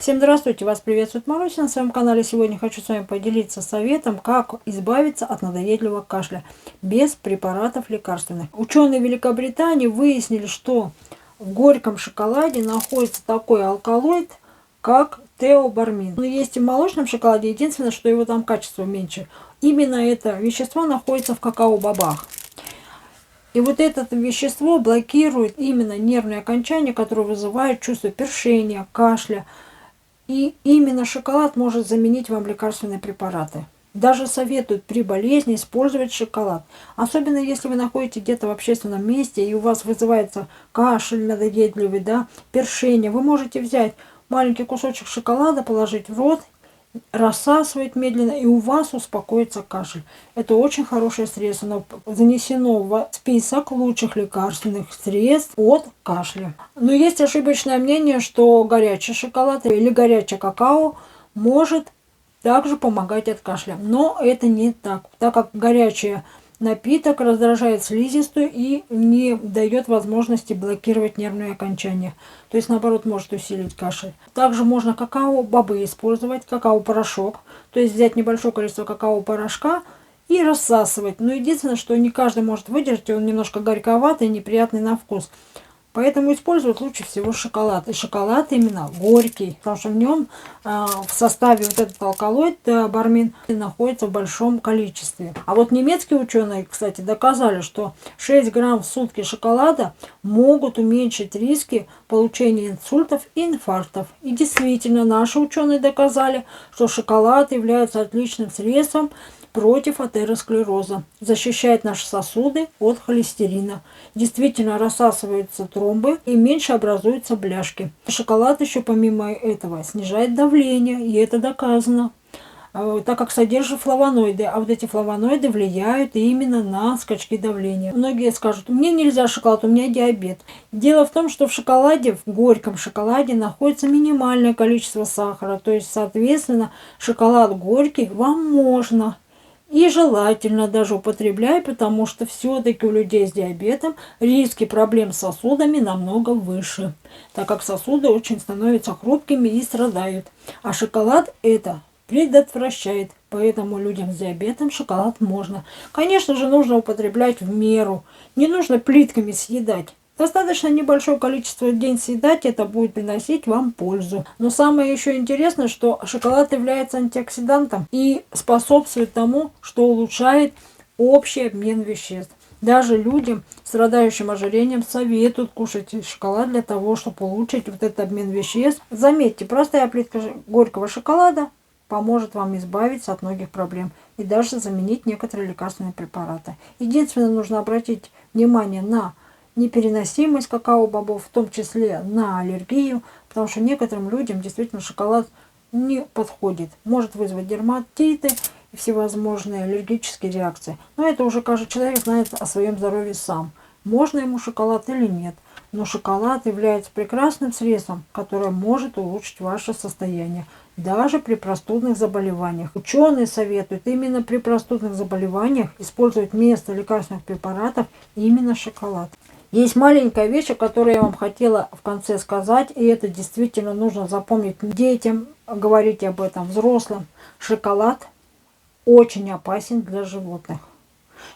Всем здравствуйте, вас приветствует Маруся на своем канале. Сегодня хочу с вами поделиться советом, как избавиться от надоедливого кашля без препаратов лекарственных. Ученые Великобритании выяснили, что в горьком шоколаде находится такой алкалоид, как теобармин. Но есть и в молочном шоколаде, единственное, что его там качество меньше. Именно это вещество находится в какао-бобах. И вот это вещество блокирует именно нервные окончания, которые вызывают чувство першения, кашля. И именно шоколад может заменить вам лекарственные препараты. Даже советуют при болезни использовать шоколад. Особенно если вы находитесь где-то в общественном месте и у вас вызывается кашель надоедливый, да, першение. Вы можете взять маленький кусочек шоколада, положить в рот, рассасывать медленно, и у вас успокоится кашель. Это очень хорошее средство, но занесено в список лучших лекарственных средств от кашля. Но есть ошибочное мнение, что горячий шоколад или горячее какао может также помогать от кашля. Но это не так, так как горячий напиток раздражает слизистую и не дает возможности блокировать нервные окончания. То есть, наоборот, может усилить кашель. Также можно какао-бобы использовать, какао-порошок. То есть взять небольшое количество какао-порошка и рассасывать. Но единственное, что не каждый может выдержать, он немножко горьковатый и неприятный на вкус. Поэтому использовать лучше всего шоколад. И шоколад именно горький, потому что в нем в составе вот этот алкалоид бармин находится в большом количестве. А вот немецкие ученые, кстати, доказали, что 6 грамм в сутки шоколада могут уменьшить риски получения инсультов и инфарктов. И действительно, наши ученые доказали, что шоколад является отличным средством против атеросклероза, защищает наши сосуды от холестерина. Действительно рассасываются тромбы и меньше образуются бляшки. Шоколад еще помимо этого снижает давление, и это доказано, так как содержит флавоноиды, а вот эти флавоноиды влияют именно на скачки давления. Многие скажут: мне нельзя шоколад, у меня диабет. Дело в том, что в шоколаде, в горьком шоколаде находится минимальное количество сахара, то есть, соответственно, шоколад горький вам можно и желательно даже употреблять, потому что все-таки у людей с диабетом риски проблем с сосудами намного выше, так как сосуды очень становятся хрупкими и страдают. А шоколад это предотвращает, поэтому людям с диабетом шоколад можно. Конечно же, нужно употреблять в меру, не нужно плитками съедать. Достаточно небольшое количество в день съедать, это будет приносить вам пользу. Но самое еще интересное, что шоколад является антиоксидантом и способствует тому, что улучшает общий обмен веществ. Даже людям, страдающим ожирением, советуют кушать шоколад для того, чтобы улучшить вот этот обмен веществ. Заметьте, простая плитка горького шоколада поможет вам избавиться от многих проблем и даже заменить некоторые лекарственные препараты. Единственное, нужно обратить внимание на непереносимость какао-бобов, в том числе на аллергию, потому что некоторым людям действительно шоколад не подходит. Может вызвать дерматиты и всевозможные аллергические реакции. Но это уже каждый человек знает о своем здоровье сам. Можно ему шоколад или нет. Но шоколад является прекрасным средством, которое может улучшить ваше состояние, даже при простудных заболеваниях. Ученые советуют именно при простудных заболеваниях использовать вместо лекарственных препаратов именно шоколад. Есть маленькая вещь, о которой я вам хотела в конце сказать, и это действительно нужно запомнить детям, говорить об этом взрослым. Шоколад очень опасен для животных.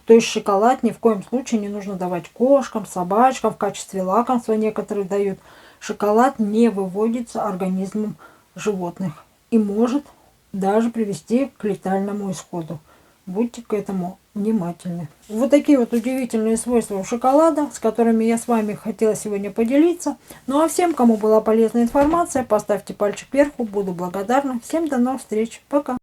То есть шоколад ни в коем случае не нужно давать кошкам, собачкам, в качестве лакомства некоторые дают. Шоколад не выводится организмом животных и может даже привести к летальному исходу. Будьте к этому внимательны. Вот такие вот удивительные свойства у шоколада, с которыми я с вами хотела сегодня поделиться. Ну а всем, кому была полезная информация, поставьте пальчик вверх, буду благодарна. Всем до новых встреч. Пока.